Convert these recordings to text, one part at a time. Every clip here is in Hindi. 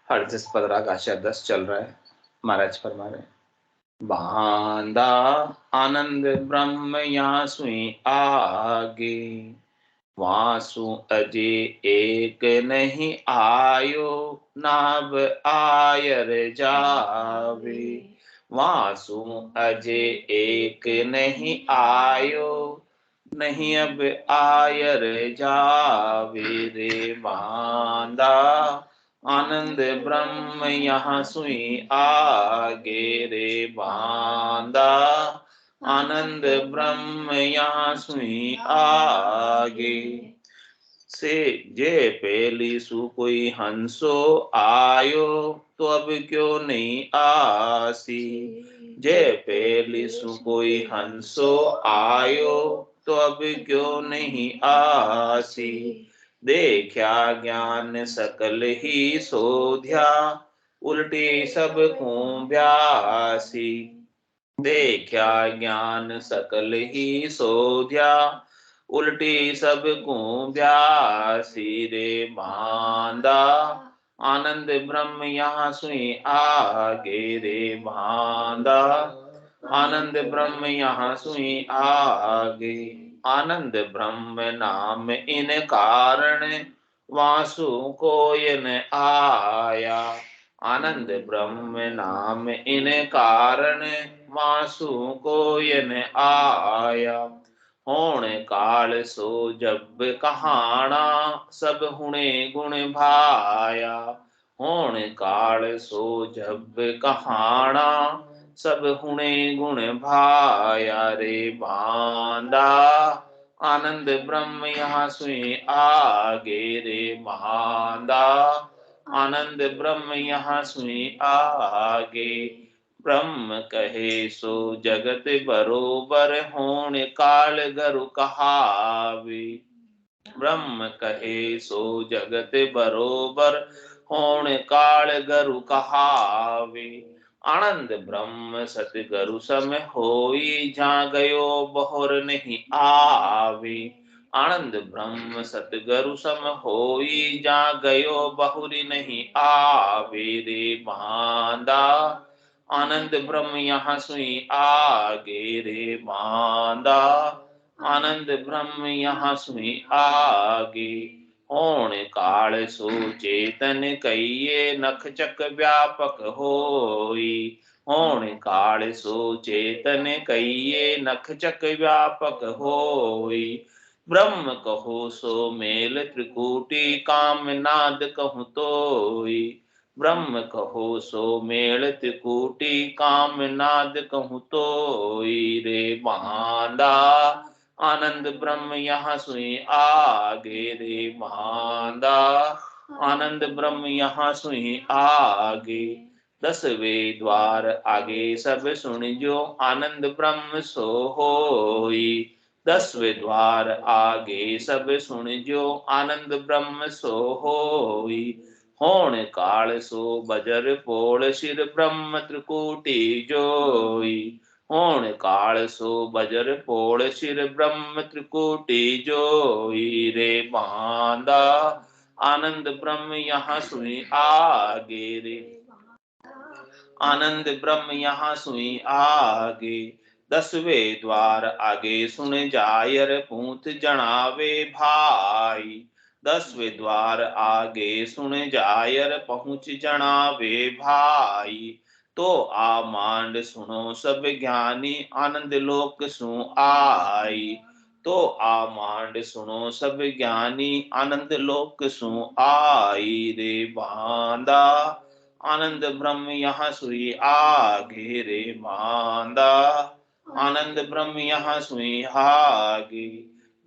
हरजिस पदरा का आशा 10 चल रहा है। महाराज फरमा रहे हैं, बांधा आनंद ब्रह्म यहाँ सुई आगे, वासु अजय एक नहीं आयो, नाभ आयर जावे। वासु अजय एक नहीं आयो, नहीं अब आयर जावे रे बांधा। आनंद ब्रह्म यहाँ सुई आगे रे बांधा। आनंद ब्रह्म यहाँ सुई आगे। से जे पहली सु कोई हंसो आयो, तो अब क्यों नहीं आसी। जे पहली सु कोई हंसो आयो, तो अब क्यों नहीं आसी। देखा ज्ञान सकल ही सोध्या, उल्टी सब को ब्यासी। देखा ज्ञान सकल ही सोध्या, उल्टी सब को ब्यासी रे बांधा। आनंद ब्रह्म यहाँ सुई आगे रे बांधा। आनंद ब्रह्म यहाँ सुई आगे। आनंद ब्रह्म नाम इन कारण, वासु कोयन आया। आनंद ब्रह्म नाम इन कारण, वासु कोयन आया। होण काल सो जब कहाना, सब हुणे गुण भाया। होण काल सो जब कहाना, सब हुणे गुण भाया रे बांधा। आनंद ब्रह्म यहाँ सुई आगे रे बांधा। आनंद ब्रह्म यहाँ सुई आगे। ब्रह्म कहे सो जगत बरोबर, होण काल गरु कहावे। ब्रह्म कहे सो जगत बरोबर, होण काल गरु कहावे। आनंद ब्रह्म सतगरु सम होई, जहाँ गयो बहुर नहीं आवे। आनंद ब्रह्म सतगरु सम होई, जहाँ गयो बहुरी नहीं आवे रे बांधा। आनंद ब्रह्म यहाँ सुई आगे रे बांधा। आनंद ब्रह्म यहाँ सुई आगे। होण काल सो चेतन कहिए, नख चक व्यापक होई। होण काल सो चेतन कहिए, नख चक व्यापक होई। ब्रह्म कहो सो मेल त्रिकूटी, काम नाद कहूँ तोई। ब्रह्म कहो सो मेल त्रिकूटी, काम नाद कहूँ तोई रे बांधा। आनंद ब्रह्म यहाँ सुई आगे रे बांधा। आनंद ब्रह्म यहाँ सुई आगे। 10वें द्वार आगे सब सुन जो, आनंद ब्रह्म सो होई। 10वें द्वार आगे सब सुन जो, आनंद ब्रह्म सो होई। होण काल सो बजर पोल, सिर ब्रह्म त्रिकूटी जोई। होण काल सो बजर पोल, सिर ब्रह्म त्रिकूटी जोई रे बांधा। आनंद ब्रह्म यहाँ सुई आगे रे। आनंद ब्रह्म यहाँ सुई आगे। 10वें द्वार आगे सुन जायर, पूत जनावे भाई। 10वें द्वार आगे सुन जायर, पहुँच जनावे भाई। तो आ मांड सुनो सब ज्ञानी, आनंद लोक सु आई। तो आ मांड सुनो सब ज्ञानी, आनंद लोक सु आई रे बांधा। आनंद ब्रह्म यहाँ सुई आगे रे बांधा। आनंद ब्रह्म यहाँ सुई आगे।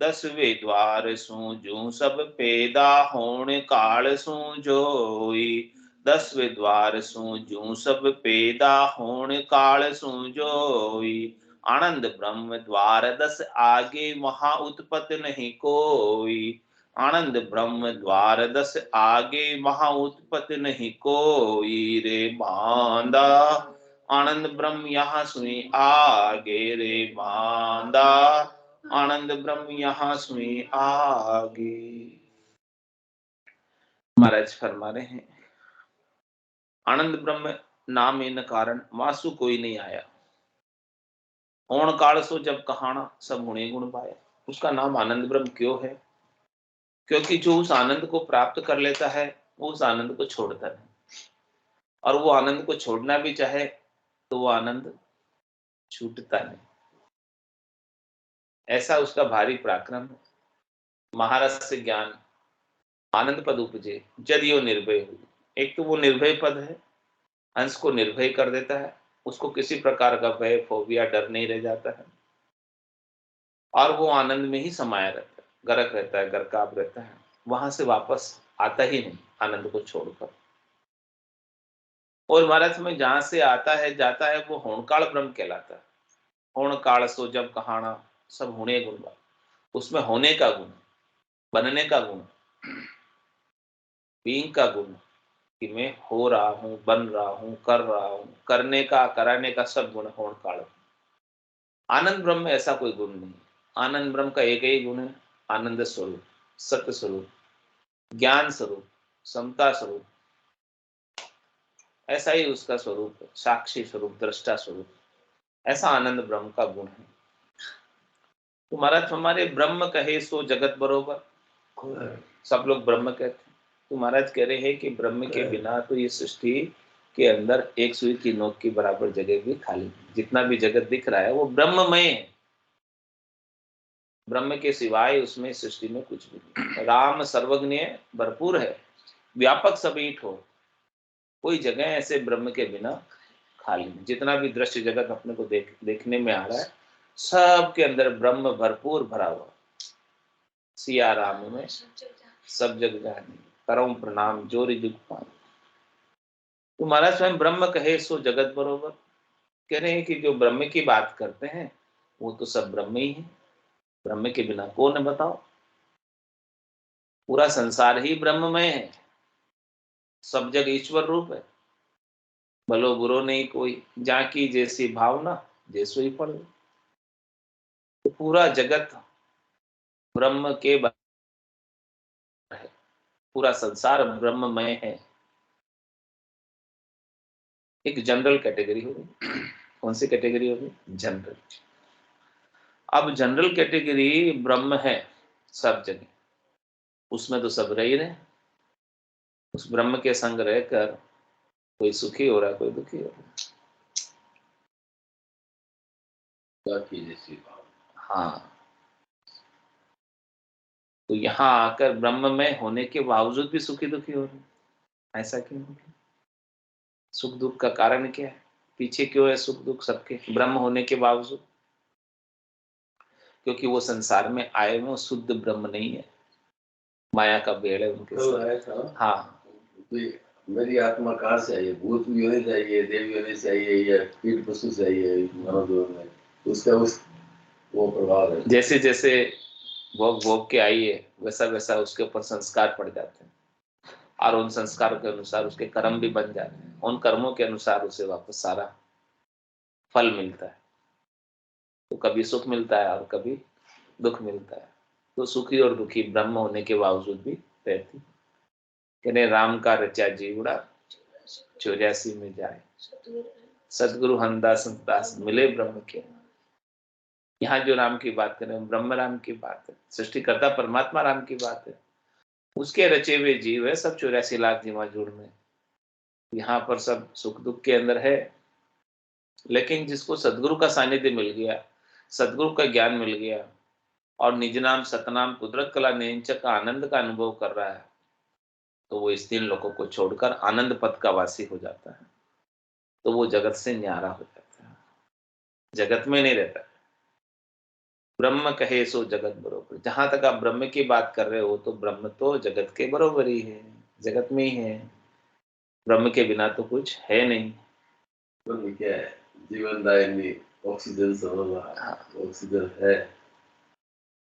10वें द्वार सु जो सब पैदा, होण काल सु जोई। 10वें द्वार सु जो सब पैदा, होण काल सु जोई। आनंद ब्रह्म द्वार 10 आगे, वहाँ उत्पत्ति नहीं कोई। आनंद ब्रह्म द्वार 10 आगे, वहाँ उत्पत्ति नहीं कोई रे बांधा। आनंद ब्रह्म यहाँ सुई आगे रे बांधा। आनंद ब्रह्म यहाँ सुई आगे। महाराज फरमा रहे हैं, आनंद ब्रह्म नाम इन कारण मासु कोई नहीं आया। होण काल सो जब कहाना सब गुणे गुण पाया। उसका नाम आनंद ब्रह्म क्यों है? क्योंकि जो उस आनंद को प्राप्त कर लेता है वो उस आनंद को छोड़ता नहीं, और वो आनंद को छोड़ना भी चाहे तो वो आनंद छूटता नहीं। ऐसा उसका भारी पराक्रम है। महारस से ज्ञान आनंद पद उपजे जदियो निर्भय हुई। एक तो वो निर्भय पद है, हंस को निर्भय कर देता है, उसको किसी प्रकार का भय फोबिया डर नहीं रह जाता है, और वो आनंद में ही समाया रहता है, गरक रहता है, गरकाब रहता है, वहां से वापस आता ही नहीं आनंद को छोड़कर। और महाराज में जहां से आता है जाता है वो होणकाल ब्रह्म कहलाता है। होणकाल सो जब कहाना सब होने गुण, उसमें होने का गुण, बनने का गुण, बीइंग का गुण, कि मैं हो रहा हूं, बन रहा हूं, कर रहा हूं, करने का कराने का सब गुण होणकाल। आनंद ब्रह्म में ऐसा कोई गुण नहीं। आनंद ब्रह्म का एक ही गुण है, आनंद स्वरूप, सत्य स्वरूप, ज्ञान स्वरूप, समता स्वरूप। ऐसा ही उसका स्वरूप है, साक्षी स्वरूप, दृष्टा स्वरूप। ऐसा आनंद ब्रह्म का गुण है। तो महाराज हमारे ब्रह्म कहे सो जगत बरोबर, सब लोग ब्रह्म कहते हैं। तो महाराज कह रहे हैं कि ब्रह्म के बिना तो ये सृष्टि के अंदर एक सुई की नोक की बराबर जगह भी खाली नहीं। जितना भी जगत दिख रहा है वो ब्रह्ममय है। ब्रह्म के सिवाय उसमें सृष्टि में कुछ भी नहीं। राम सर्वज्ञ भरपूर है, व्यापक सभी ठोर, कोई जगह ऐसे ब्रह्म के बिना खाली नहीं। जितना भी दृश्य जगत अपने को देखने में आ रहा है, सब के अंदर ब्रह्म भरपूर भरा हुआ। सिया राम में सब जग जानी, करम प्रणाम जोरी जुग पान। तो महाराज स्वयं ब्रह्म कहे सो जगत बरोबर कह रहे हैं कि जो ब्रह्म की बात करते हैं वो तो सब ब्रह्म ही है। ब्रह्म के बिना कौन है बताओ? पूरा संसार ही ब्रह्ममय है, सब जग ईश्वर रूप है। भलो बुरो नहीं कोई, जाकी जैसी भावना जैसो ही पढ़ो। तो पूरा जगत ब्रह्म के बराबर है, पूरा संसार ब्रह्ममय है। एक जनरल कैटेगरी होगी। कौन सी कैटेगरी होगी? जनरल। अब जनरल कैटेगरी ब्रह्म है सब जगह, उसमें तो सब रह ही रहे। उस ब्रह्म के संग रहकर कोई सुखी हो रहा है, कोई दुखी हो रहा है। हाँ, तो यहाँ आकर ब्रह्म में होने के बावजूद भी सुखी दुखी हो रहे हैं। ऐसा क्यों हो रहा है? सुख दुख का कारण क्या है? पीछे क्यों है सुख दुख सबके ब्रह्म होने के बावजूद? क्योंकि वो संसार में आए हुए शुद्ध ब्रह्म नहीं है, माया का भेड़ है उनके साथ। हाँ, मेरी आत्मा कहाँ से आई है? भूत भी होने चाहिए, देवी होने चाहिए, या कीट पशु चाहिए मानव में, उसका उस वो प्रभाव है। जैसे जैसे भोग भोग के आई है वैसा वैसा उसके ऊपर संस्कार पड़ जाते हैं, और उन संस्कारों के अनुसार उसके कर्म भी बन जाते हैं। उन कर्मों के अनुसार उसे वापस सारा फल मिलता है। तो कभी सुख मिलता है और कभी दुख मिलता है। तो सुखी और दुखी ब्रह्म होने के बावजूद भी रहती। कहने राम का रचा जीवड़ा 84 में जाए, सदगुरु हंदास दास मिले ब्रह्म के। यहाँ जो राम की बात करें ब्रह्म राम की बात है, सृष्टिकर्ता परमात्मा राम की बात है। उसके रचे हुए जीव है सब 84 लाख जीवाजूड़ में। यहाँ पर सब सुख दुख के अंदर है। लेकिन जिसको सदगुरु का सानिध्य मिल गया, सदगुरु का ज्ञान मिल गया, और निज नाम सतनाम कुदरत कला नेंचक का आनंद का अनुभव कर रहा है, तो वो इस तीन लोगों को छोड़कर आनंद पद का वासी हो जाता है। तो वो जगत से न्यारा हो जाता है, जगत में नहीं रहता। ब्रह्म कहे सो जगत बरोबर। जहां तक आप ब्रह्म की बात कर रहे हो तो ब्रह्म तो जगत के बरोबर ही है, जगत में ही है। ब्रह्म के बिना तो कुछ है नहीं। ब्रह्म क्या है? जीवनदायिनी ऑक्सीजन समझ, ऑक्सीजन है।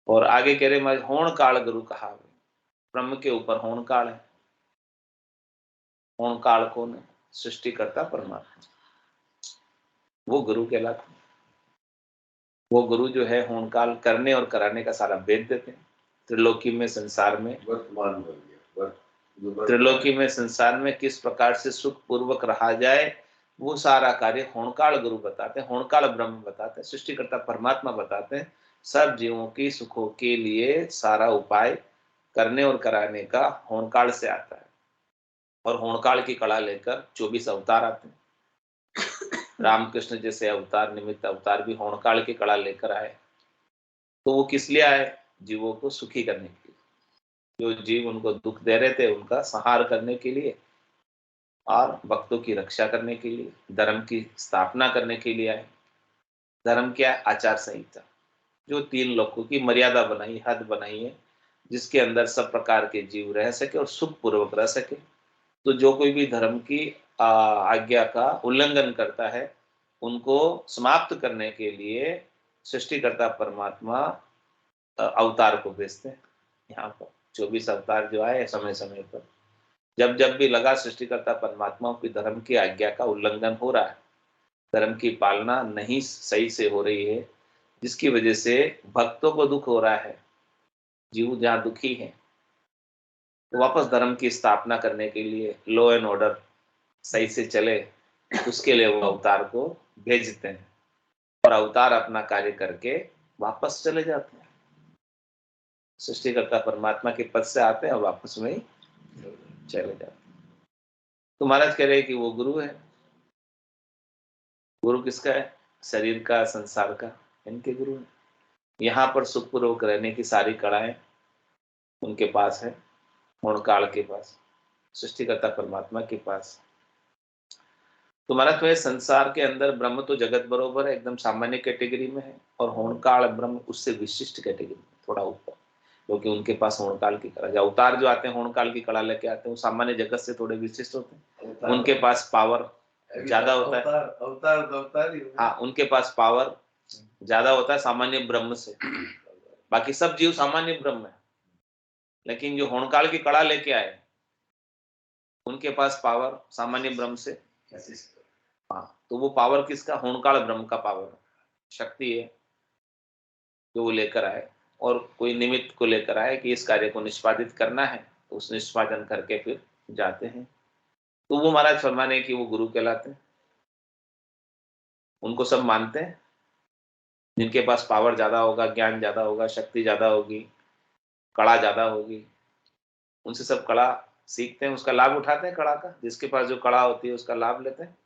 और आगे कह रहे होण काल गुरु कहा। ब्रह्म के ऊपर होण काल है। होण काल कौन है? सृष्टिकर्ता परमात्मा, वो गुरु कहलाते हैं। वो गुरु जो है होण काल करने और कराने का सारा भेद देते हैं। त्रिलोकी में संसार में वर्तमान बन गया, जो बर्फ त्रिलोकी में संसार में किस प्रकार से सुख पूर्वक रहा जाए, वो सारा कार्य होणकाल गुरु बताते हैं, होणकाल ब्रह्म बताते हैं, सृष्टिकर्ता परमात्मा बताते हैं। सब जीवों की सुखों के लिए सारा उपाय करने और कराने का होणकाल से आता है। और होणकाल की कड़ा लेकर 24 अवतार आते हैं। रामकृष्ण जैसे अवतार, निमित्त अवतार भी होणकाल की कड़ा लेकर आए। तो वो किस लिए आए? जीवों को सुखी करने के लिए। जो जीव उनको दुख दे रहे थे उनका संहार करने के लिए, और भक्तों की रक्षा करने के लिए, धर्म की स्थापना करने के लिए आए। धर्म क्या है? आचार संहिता, जो 3 लोगों की मर्यादा बनाई, हद बनाई है, जिसके अंदर सब प्रकार के जीव रह सके और सुख पूर्वक रह सके। तो जो कोई भी धर्म की आज्ञा का उल्लंघन करता है, उनको समाप्त करने के लिए सृष्टिकर्ता परमात्मा अवतार को भेजते हैं। यहाँ पर 24 अवतार जो आए समय समय पर, जब जब भी लगा सृष्टिकर्ता परमात्मा की धर्म की आज्ञा का उल्लंघन हो रहा है, धर्म की पालना नहीं सही से हो रही है, जिसकी वजह से भक्तों को दुख हो रहा है, जीव जहाँ दुखी है, तो वापस धर्म की स्थापना करने के लिए लॉ एंड ऑर्डर सही से चले, उसके लिए वो अवतार को भेजते हैं। और अवतार अपना कार्य करके वापस चले जाते हैं। सृष्टिकर्ता परमात्मा के पद से आते हैं और वापस में ही चले जाते हैं। तो महाराज कह रहे हैं कि वो गुरु है। गुरु किसका है? शरीर का, संसार का, इनके गुरु है। यहाँ पर सुखपूर्वक रहने की सारी कलाएं उनके पास है, होणकाल के पास, सृष्टिकर्ता परमात्मा के पास। तो महाराज, तो संसार के अंदर ब्रह्म तो जगत बरोबर है, एकदम सामान्य कैटेगरी में है, और होणकाल ब्रह्म उससे विशिष्ट कैटेगरी में थोड़ा ऊपर, क्योंकि उनके पास होणकाल की कला, जो अवतार जो आते हैं होणकाल की कला लेके आते हैं, वो सामान्य जगत से थोड़े विशिष्ट होते हैं। उनके पास पावर ज्यादा होता है। अवतार ही हाँ, उनके पास पावर ज्यादा होता है सामान्य ब्रह्म से। बाकी सब जीव सामान्य ब्रह्म है, लेकिन जो होणकाल की कड़ा लेके आए, उनके पास पावर सामान्य ब्रह्म से। हाँ, तो वो पावर किसका? होणकाल ब्रह्म का पावर, शक्ति है जो वो लेकर आए, और कोई निमित्त को लेकर आए कि इस कार्य को निष्पादित करना है, तो उस निष्पादन करके फिर जाते हैं। तो वो महाराज फरमाने कि वो गुरु कहलाते हैं। उनको सब मानते हैं, जिनके पास पावर ज्यादा होगा, ज्ञान ज्यादा होगा, शक्ति ज्यादा होगी, कड़ा ज्यादा होगी, उनसे सब कड़ा सीखते हैं, उसका लाभ उठाते हैं। कड़ा का, जिसके पास जो कड़ा होती है उसका लाभ लेते हैं,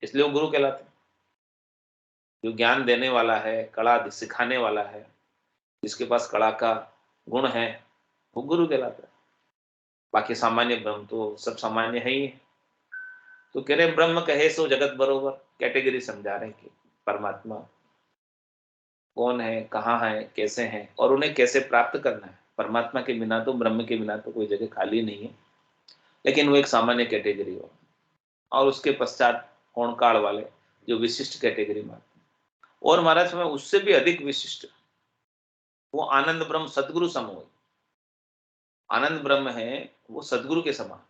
इसलिए वो गुरु कहलाते हैं। जो ज्ञान देने वाला है, कड़ा सिखाने वाला है, जिसके पास कड़ा का गुण है, वो गुरु कहलाता है। बाकी सामान्य ब्रह्म तो सब सामान्य है ही है। तो कह रहे ब्रह्म कहे सो जगत बरोबर, कैटेगरी समझा रहे हैं कि परमात्मा कौन है, कहाँ है, कैसे हैं, और उन्हें कैसे प्राप्त करना है। परमात्मा के बिना तो, ब्रह्म के बिना तो कोई जगह खाली नहीं है, लेकिन वो एक सामान्य कैटेगरी हो। और उसके पश्चात होणकाल वाले जो विशिष्ट कैटेगरी में आते हैं। और महाराज में उससे भी अधिक विशिष्ट, वो आनंद ब्रह्म सदगुरु सम हो। आनंद ब्रह्म है वो सदगुरु के समान,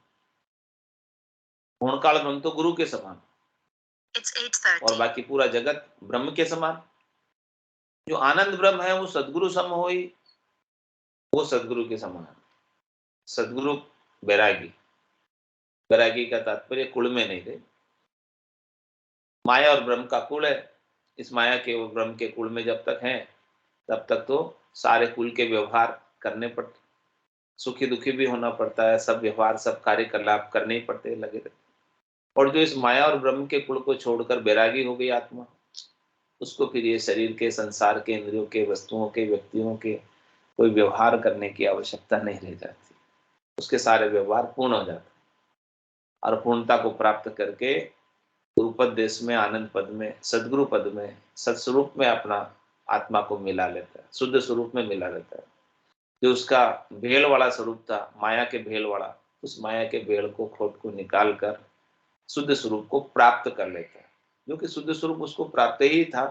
होणकाल ब्रह्म तो गुरु के समान, और बाकी पूरा जगत ब्रह्म के समान। जो आनंद ब्रह्म है वो सदगुरु सम हो, वो सदगुरु के समान। सदगुरु बैरागी, बैरागी का तात्पर्य कुल में नहीं थे। माया और ब्रह्म का कुल है। इस माया के और ब्रह्म के कुल में जब तक हैं, तब तक तो सारे कुल के व्यवहार करने पड़ते, सुखी दुखी भी होना पड़ता है, सब व्यवहार, सब कार्यकलाप करने ही पड़ते, लगे रहते। और जो इस माया और ब्रह्म के कुल को छोड़कर बैरागी हो गई आत्मा, उसको फिर ये शरीर के, संसार के, इंद्रियों के, वस्तुओं के, व्यक्तियों के कोई व्यवहार करने की आवश्यकता नहीं रह जाती। उसके सारे व्यवहार पूर्ण हो जाते, और पूर्णता को प्राप्त करके गुरुपद देश में, आनंद पद में, सदगुरु पद में, सत्स्वरूप में अपना आत्मा को मिला लेता है, शुद्ध स्वरूप में मिला लेता है। जो उसका भेल वाला स्वरूप था, माया के भेल वाला, उस माया के भेल को, खोट को निकाल कर शुद्ध स्वरूप को प्राप्त कर लेता है। जो कि शुद्ध स्वरूप उसको प्राप्त ही था,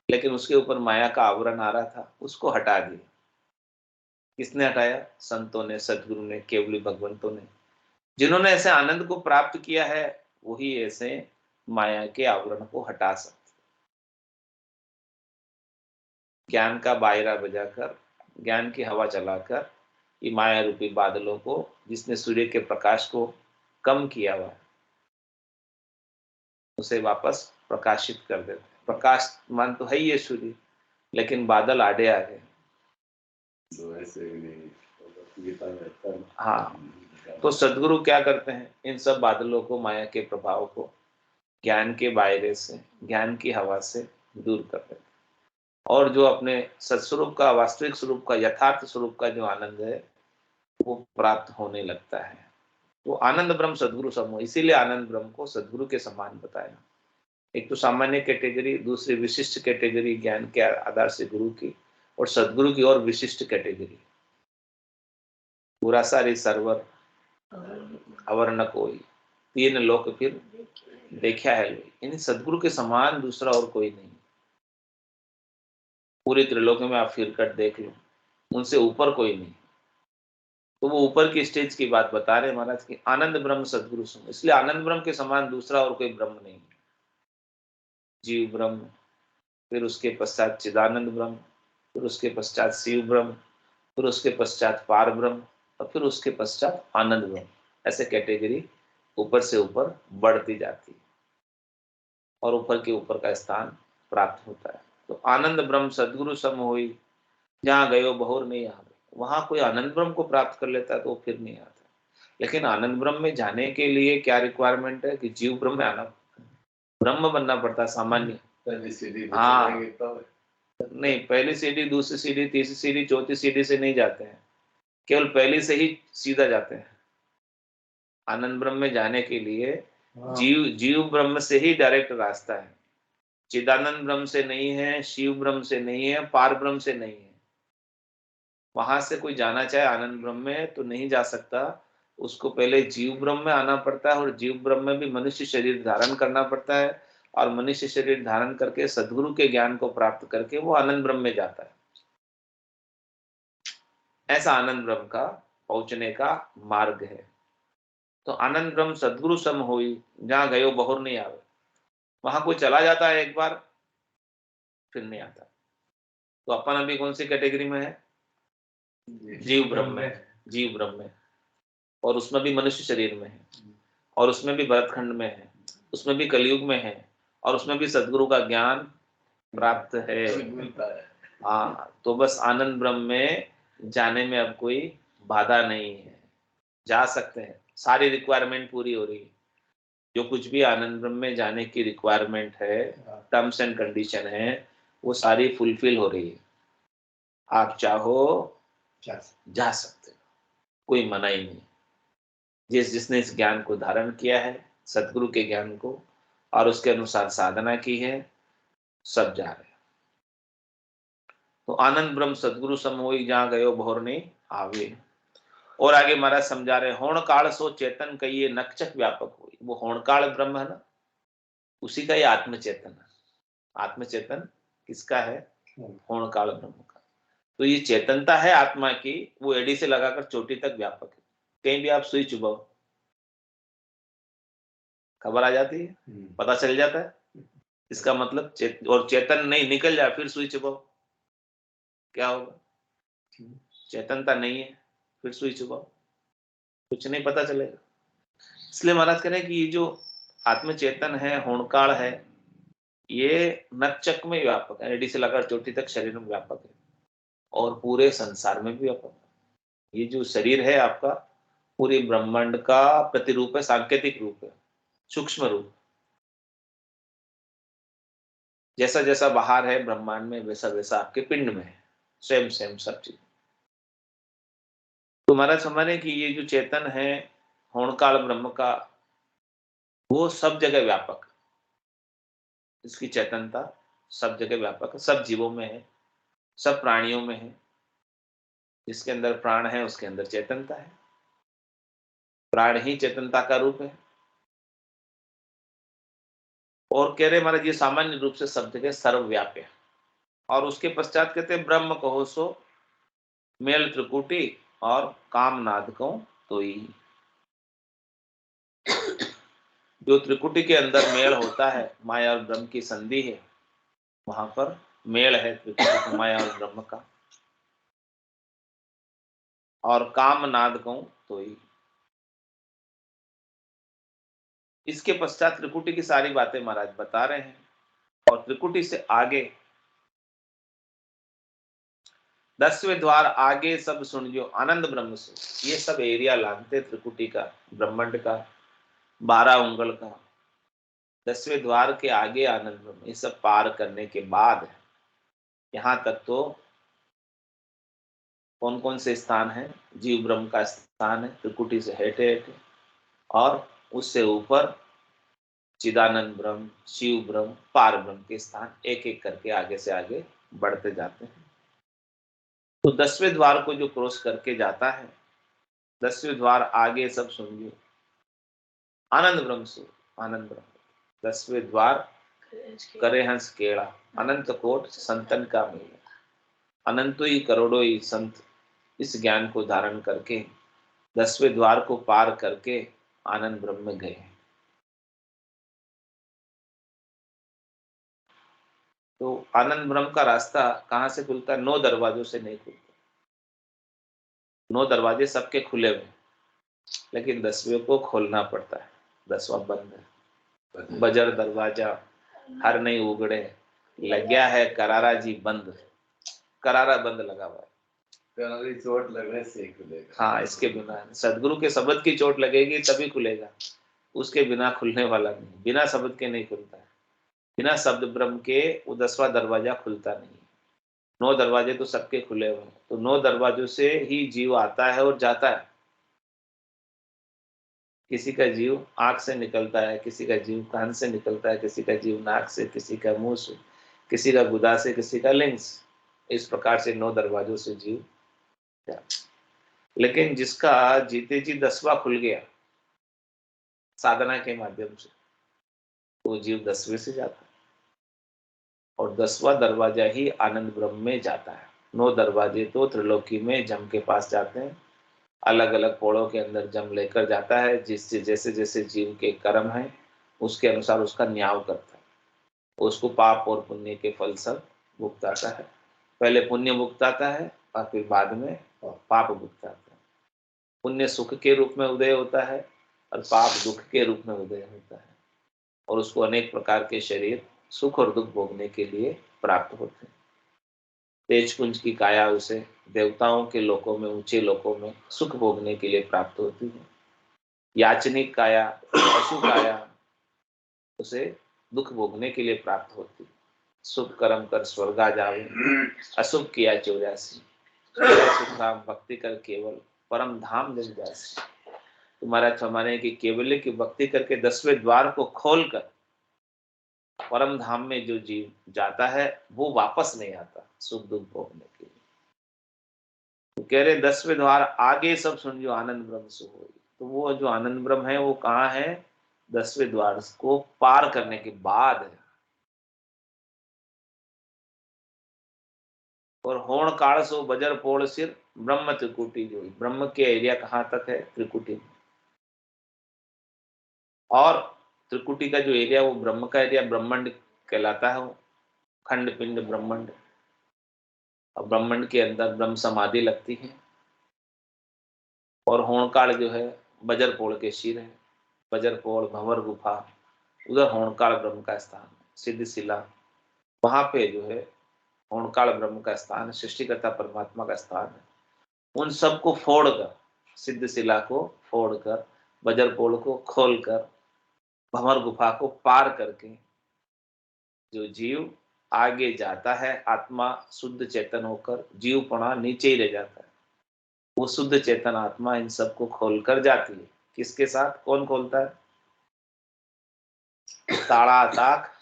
लेकिन उसके ऊपर माया का आवरण आ रहा था, उसको हटा दिया। किसने हटाया? संतों ने, सदगुरु ने, केवली भगवंतों ने। जिन्होंने ऐसे आनंद को प्राप्त किया है, वही ऐसे माया के आवरण को हटा सकते। ज्ञान का बायरा बजाकर, ज्ञान की हवा चलाकर ये माया रूपी बादलों को, जिसने सूर्य के प्रकाश को कम किया हुआ है, उसे वापस प्रकाशित कर देते हैं। प्रकाशमान तो है ही ये सूर्य, लेकिन बादल आड़े आ गए। तो ऐसे गीता में कर्म हाँ, तो सदगुरु क्या करते हैं, इन सब बादलों को, माया के प्रभाव को ज्ञान के बायरे से, ज्ञान की हवा से दूर कर देते हैं, और जो अपने सत्स्वरूप का, वास्तविक स्वरूप का, यथार्थ स्वरूप का जो आनंद है वो प्राप्त होने लगता है। तो आनंद ब्रह्म सदगुरु समूह, इसीलिए आनंद ब्रह्म को सदगुरु के समान बताया। एक तो सामान्य कैटेगरी, दूसरी विशिष्ट कैटेगरी ज्ञान के आधार से गुरु की, और सदगुरु की और विशिष्ट कैटेगरी, पूरा सारी सर्वर अवर न कोई, तीन लोक फिर देखा है लोई। यानी सदगुरु के समान दूसरा और कोई नहीं। पूरे त्रिलोक में आप फिर कर देख लो, उनसे ऊपर कोई नहीं। तो वो ऊपर की स्टेज की बात बता रहे महाराज की, आनंद ब्रह्म सदगुरु समूह। इसलिए आनंद ब्रह्म के समान दूसरा और कोई ब्रह्म नहीं। जीव ब्रह्म, फिर उसके पश्चात चिदानंद ब्रह्म, फिर उसके पश्चात शिव ब्रह्म, फिर उसके पश्चात पार ब्रह्म, और फिर उसके पश्चात आनंद ब्रह्म। ऐसे कैटेगरी ऊपर से ऊपर बढ़ती जाती है, और ऊपर के ऊपर का स्थान प्राप्त होता है। तो आनंद ब्रह्म सदगुरु सम हुई, जहाँ गयो बहुर नहीं आवे। वहां कोई आनंद ब्रह्म को प्राप्त कर लेता है तो वो फिर नहीं आता। लेकिन आनंद ब्रह्म में जाने के लिए क्या रिक्वायरमेंट है कि जीव ब्रह्म में आना, ब्रह्म बनना पड़ता है सामान्य। पहली सीढ़ी पे हाँ, चढ़ेंगे तब। नहीं, पहली सीढ़ी, दूसरी सीढ़ी, तीसरी सीढ़ी, चौथी सीढ़ी से नहीं जाते हैं, केवल पहली से ही सीधा जाते हैं। आनंद ब्रह्म में जाने के लिए जीव जीव ब्रह्म से ही डायरेक्ट रास्ता है। चिदानंद ब्रह्म से नहीं है, शिव ब्रह्म से नहीं है, पार ब्रह्म से नहीं है। वहां से कोई जाना चाहे आनंद ब्रह्म में तो नहीं जा सकता, उसको पहले जीव ब्रह्म में आना पड़ता है, और जीव ब्रह्म में भी मनुष्य शरीर धारण करना पड़ता है, और मनुष्य शरीर धारण करके सदगुरु के ज्ञान को प्राप्त करके वो आनंद ब्रह्म में जाता है। ऐसा आनंद ब्रह्म का पहुंचने का मार्ग है। तो आनंद ब्रह्म सदगुरु सम होई, जहां गयो बहुर नहीं आवे। वहां कोई चला जाता है एक बार, फिर नहीं आता। तो अपन अभी कौन सी कैटेगरी में है, जीव ब्रह्म में, जीव ब्रह्म में, और उसमें भी मनुष्य शरीर में है, और उसमें भी भरतखंड में है, उसमें भी कलयुग में है, और उसमें भी सदगुरु का ज्ञान प्राप्त है। हाँ, तो बस आनंद ब्रह्म में जाने में अब कोई बाधा नहीं है, जा सकते हैं। सारी रिक्वायरमेंट पूरी हो रही है। जो कुछ भी आनंद ब्रह्म में जाने की रिक्वायरमेंट है, टर्म्स एंड कंडीशन है, वो सारी फुलफिल हो रही है। आप चाहो जा सकते हो, कोई मना ही नहीं। जिसने इस ज्ञान को धारण किया है, सतगुरु के ज्ञान को, और उसके अनुसार साधना की है, सब जा रहे हैं। तो आनंद ब्रह्म सदगुरु समोई, जहां गयो भोर नहीं आवे। और आगे महाराज समझा रहे, होण काल सो चेतन कहिए नक्षक व्यापक हुई। वो होण काल ब्रह्म है ना, उसी का ये आत्मचेतन है। आत्मचेतन किसका है, होण काल ब्रह्म का। तो ये चेतनता है आत्मा की, वो एड़ी से लगाकर चोटी तक व्यापक है। कहीं भी आप सुई चुभाओ, खबर आ जाती है, पता चल जाता है। इसका मतलब और चेतन नहीं निकल जाए, फिर सुई चुभाओ, क्या होगा, चेतनता नहीं है, फिर सुई चुभाओ, कुछ नहीं पता चलेगा। इसलिए महाराज कह रहे हैं कि ये जो आत्मचेतन है, होणकाल है, ये नक्षक में व्यापक है, एडी से लगाकर चोटी तक शरीर में व्यापक है, और पूरे संसार में भी व्यापक है। ये जो शरीर है आपका, पूरे ब्रह्मांड का प्रतिरूप है, सांकेतिक रूप है, सूक्ष्म रूप। जैसा जैसा बाहर है ब्रह्मांड में, वैसा वैसा आपके पिंड में है, सेम सेम सब चीज। तो महाराज समझने कि ये जो चेतन है होणकाल ब्रह्म का, वो सब जगह व्यापक, इसकी चेतनता सब जगह व्यापक है, सब जीवों में है, सब प्राणियों में है। जिसके अंदर प्राण है उसके अंदर चेतनता है, प्राण ही चेतनता का रूप है। और कह रहे महाराज ये सामान्य रूप से सब जगह सर्वव्यापी है। और उसके पश्चात कहते हैं, ब्रह्म कहो सो मेल त्रिकुटी और कामनाद को तो ही। जो त्रिकुटी के अंदर मेल होता है, माया और ब्रह्म की संधि है, वहां पर मेल है त्रिकुटी माया और ब्रह्म का। और कामनाद कहूं तो ही। इसके पश्चात त्रिकुटी की सारी बातें महाराज बता रहे हैं, और त्रिकुटी से आगे 10वें द्वार आगे सब सुन जो आनंद ब्रह्म से, ये सब एरिया लानते त्रिकुटी का, ब्रह्मांड का, 12 उंगल का, 10वें द्वार के आगे आनंद ब्रह्म, ये सब पार करने के बाद यहां तक तो कौन कौन से स्थान है? जीव ब्रह्म का स्थान है त्रिकुटी से हेठे हेठे, और उससे ऊपर चिदानंद ब्रह्म, शिव ब्रह्म, पार ब्रह्म के स्थान एक एक करके आगे से आगे बढ़ते जाते हैं। तो 10वें द्वार को जो क्रॉस करके जाता है, 10वें द्वार आगे सब सुनिए आनंद ब्रह्म से, आनंद ब्रह्म 10वें द्वार करे हंस केड़ा, अनंत कोट संतन का मेला, अनंतो ही करोड़ों ही संत इस ज्ञान को धारण करके 10वें द्वार को पार करके आनंद ब्रह्म में गए। तो आनंद ब्रह्म का रास्ता कहाँ से खुलता है? 9 दरवाजों से नहीं खुलता। 9 दरवाजे सबके खुले हुए, लेकिन 10वें को खोलना पड़ता है, 10वां बंद है। बजर दरवाजा हर नहीं उगड़े, लग गया है करारा जी बंद, करारा बंद लगा हुआ है। करारी चोट लगने से ही खुलेगा। हाँ, इसके बिना सदगुरु के शब्द की चोट लगेगी तभी खुलेगा, उसके बिना खुलने वाला नहीं, बिना शब्द के नहीं खुलता है। बिना शब्द ब्रह्म के वो 10वां दरवाजा खुलता नहीं। 9 दरवाजे तो सबके खुले हुए हैं, तो 9 दरवाजों से ही जीव आता है और जाता है। किसी का जीव आंख से निकलता है, किसी का जीव कान से निकलता है, किसी का जीव नाक से, किसी का मुंह से, किसी का गुदा से, किसी का लिंग से। इस प्रकार से 9 दरवाजों से जीव जाता है। लेकिन जिसका जीते जी 10वां खुल गया साधना के माध्यम से, वो जीव 10वें से जाता है, और 10वां दरवाजा ही आनंद ब्रह्म में जाता है। 9 दरवाजे तो त्रिलोकी में जम के पास जाते हैं, अलग अलग पोड़ों के अंदर जम लेकर जाता है, जिससे जैसे जैसे जीव के कर्म है उसके अनुसार उसका न्याय करता है, उसको पाप और पुण्य के फल सब भुगताता है। पहले पुण्य भुगताता है और फिर बाद में पाप भुगताता है। पुण्य सुख के रूप में उदय होता है और पाप दुख के रूप में उदय होता है, और उसको अनेक प्रकार के शरीर सुख और दुख भोगने के लिए प्राप्त होते हैं। तेजपुंज की काया उसे देवताओं के लोकों में, ऊंचे लोकों में सुख भोगने के लिए प्राप्त होती है। याचनिक काया, पशु काया उसे दुख भोगने के लिए प्राप्त होती है। शुभ कर्म कर स्वर्गा जावे, अशुभ किया 84, सुख राम भक्ति कर केवल परम धाम जग जासी। तुम्हारा क्षमाने की केवल की भक्ति करके 10वें द्वार को खोलकर परम धाम में जो जीव जाता है वो वापस नहीं आता सुख दुख भोगने के लिए। तो कह रहे 10वें द्वार आगे सब सुन जो आनंद ब्रह्म से हो। तो वो जो आनंद ब्रह्म है वो कहाँ है? 10वें द्वार को पार करने के बाद है। और होण काल सो बजर पोड़ सिर ब्रह्म त्रिकुटी, जो ब्रह्म के एरिया कहाँ तक है? त्रिकुटी में। और त्रिकुटी का जो एरिया वो ब्रह्म का एरिया ब्रह्मांड कहलाता है, वो खंड पिंड ब्रह्मांड। और ब्रह्मांड के अंदर ब्रह्म समाधि लगती है। और होणकाल जो है बजरपोड़ के शिर है, बजरपोड़ भंवर गुफा, उधर होणकाल ब्रह्म का स्थान, सिद्ध शिला, वहां पे जो है होणकाल ब्रह्म का स्थान, सृष्टिकर्ता परमात्मा का स्थान है। उन सबको फोड़कर, सिद्ध शिला को फोड़कर, बजरपोड़ को खोलकर, भंवर गुफा को पार करके जो जीव आगे जाता है, आत्मा शुद्ध चेतन होकर, जीवपणा नीचे ही रह जाता है। वो शुद्ध चेतन आत्मा इन सबको खोलकर जाती है। किसके साथ? कौन खोलता है? ताड़ा ताक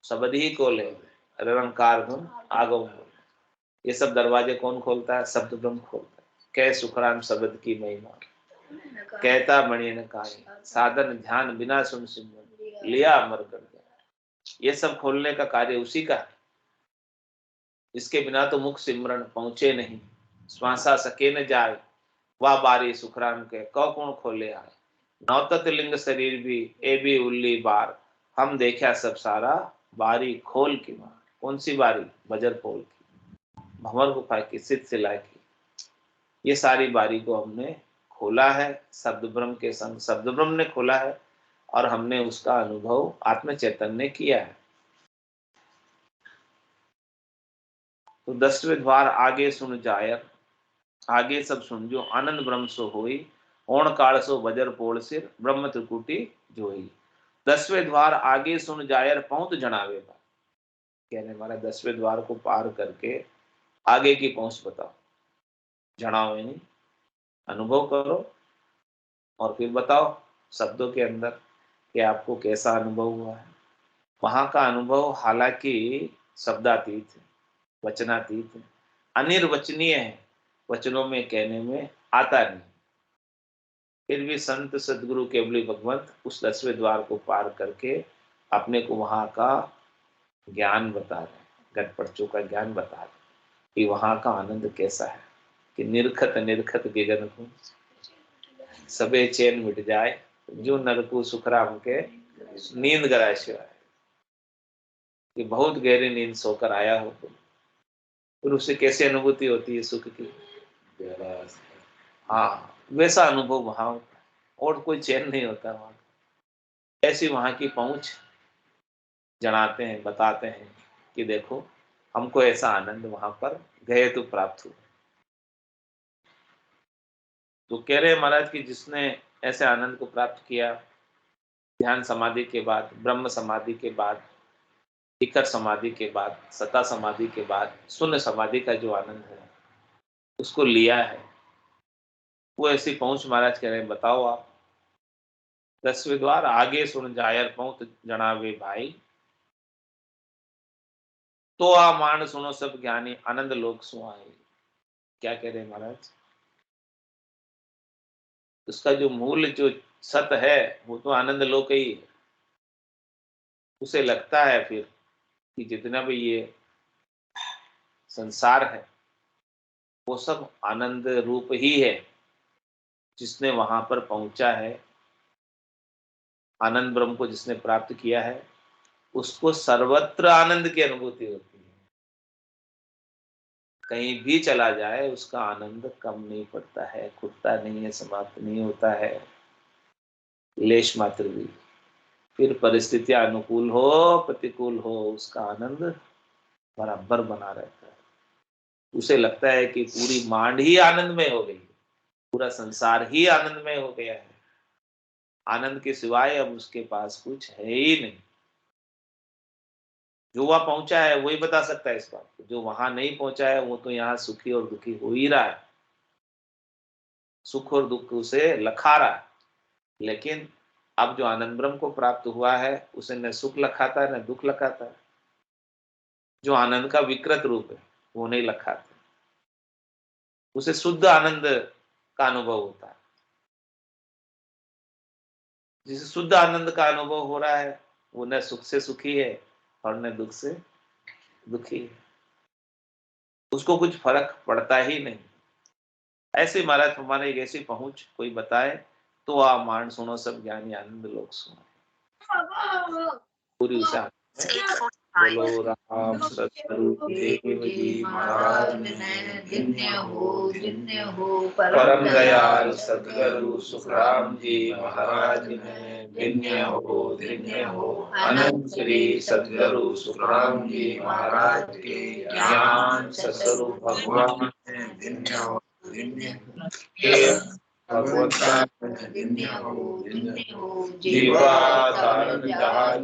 शब्द ही खोले, निरंकार धुन आगम। ये सब दरवाजे कौन खोलता है? शब्द ब्रह्म खोलता है। कह सुखराम शब्द की महिमा, कहता मणि न कहानी, साधन ध्यान बिना सुन सिमरन, लिया अमर कर दिया। ये सब खोलने का कार्य उसी का है। इसके बिना तो मुख सिमरन पहुंचे नहीं। श्वासा सके न जाए, वाह बारी सुखराम के कौ कौन खोले आए। नौतत लिंग शरीर भी ए भी उल्ली बार, हम देखा सब सारा बारी खोल की मार। कौन सी बारी? बजर पोल की, भंवर गुफा की, सिद्ध शिला की। ये सारी बारी को हमने खोला है, शब्द ब्रह्म के संग शब्द ब्रह्म ने खोला है और हमने उसका अनुभव आत्म चैतन्य किया है। तो 10वें द्वार आगे सुन जायर, आगे सब सुन जो आनंद ब्रह्म सो होई, ओण काल सो बजर पोल सिर ब्रह्म त्रिकुटी जोई। 10वें द्वार आगे सुन जायर पहुंच जनावे बा, कहने वाला 10वें द्वार को पार करके आगे की पहुंच बताओ, जनाओ यानी अनुभव करो और फिर बताओ शब्दों के अंदर कि आपको कैसा अनुभव हुआ है। वहां का अनुभव हालांकि शब्दातीत है, वचनातीत है, अनिर्वचनीय है, वचनों में कहने में आता नहीं, फिर भी संत सदगुरु केवली भगवंत उस 10वें द्वार को पार करके अपने को वहां का ज्ञान बता रहे, घटपटचों का ज्ञान बता रहे कि वहां का आनंद कैसा है, कि निर्खत निर्खत गगन को सबे चैन मिट जाए, जो नरकू सुखराम के नींद गराए शिवाय। कि बहुत गहरी नींद सोकर आया हो तो फिर उससे कैसी अनुभूति होती है सुख की। हाँ, वैसा अनुभव वहां होता है और कोई चैन नहीं होता वहां। ऐसी वहां की पहुंच जनाते हैं, बताते हैं कि देखो हमको ऐसा आनंद वहां पर गए तो प्राप्त हुआ। तो कह रहे महाराज कि जिसने ऐसे आनंद को प्राप्त किया ध्यान समाधि के बाद, ब्रह्म समाधि के बाद, शिखर समाधि के बाद, सता समाधि के बाद, शून्य समाधि का जो आनंद है उसको लिया है, वो ऐसी पहुंच महाराज कह रहे हैं बताओ आप। 10वें द्वार आगे सुन जायर पहुंच जनावे भाई, तो आ मान सुनो सब ज्ञानी आनंद लोक सुहाए। क्या कह रहे हैं महाराज, उसका जो मूल जो सत है वो तो आनंद लोक ही है। उसे लगता है फिर कि जितना भी ये संसार है वो सब आनंद रूप ही है। जिसने वहां पर पहुंचा है, आनंद ब्रह्म को जिसने प्राप्त किया है, उसको सर्वत्र आनंद की अनुभूति होती है। कहीं भी चला जाए उसका आनंद कम नहीं पड़ता है, खुटता नहीं है, समाप्त नहीं होता है लेश मात्र भी। फिर परिस्थितियां अनुकूल हो प्रतिकूल हो, उसका आनंद बराबर बना रहता है। उसे लगता है कि पूरी मांड ही आनंद में हो गई, पूरा संसार ही आनंद में हो गया है, आनंद के सिवाय अब उसके पास कुछ है ही नहीं। जो वहां पहुंचा है वही बता सकता है इस बात को, जो वहां नहीं पहुंचा है वो तो यहाँ सुखी और दुखी हो ही रहा है, सुख और दुख उसे लखा रहा है। लेकिन अब जो आनंद ब्रह्म को प्राप्त हुआ है उसे न सुख लखाता है न दुख लखाता है। जो आनंद का विकृत रूप है वो नहीं लखाता, उसे शुद्ध आनंद का अनुभव होता है। जिसे शुद्ध आनंद का अनुभव हो रहा है वो न सुख से सुखी है और न दुख से दुखी है, उसको कुछ फर्क पड़ता ही नहीं। ऐसे महाराज हमारे एक ऐसी पहुंच कोई बताए तो आ मान सुनो सब ज्ञानी आनंद लोग सुनो, पूरी उसे बोलो राम सतगुरु देव जी महाराज परम दयाल सतगुरु सुखराम जी महाराज में धन्य हो। अनंत श्री सतगुरु सुखराम जी महाराज के ज्ञान सतस्वरूप भगवान भगवंता जीवा धारण जहान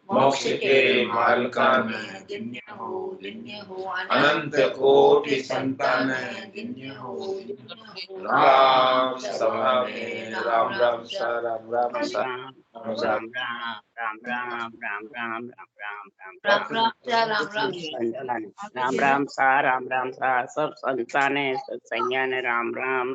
मोक्ष के मालकान अनंत कोटि संतान राम सभा में राम राम सा राम राम सा राम राम राम राम राम राम राम राम सा राम राम सा सब संतान है सब संज्ञान राम राम।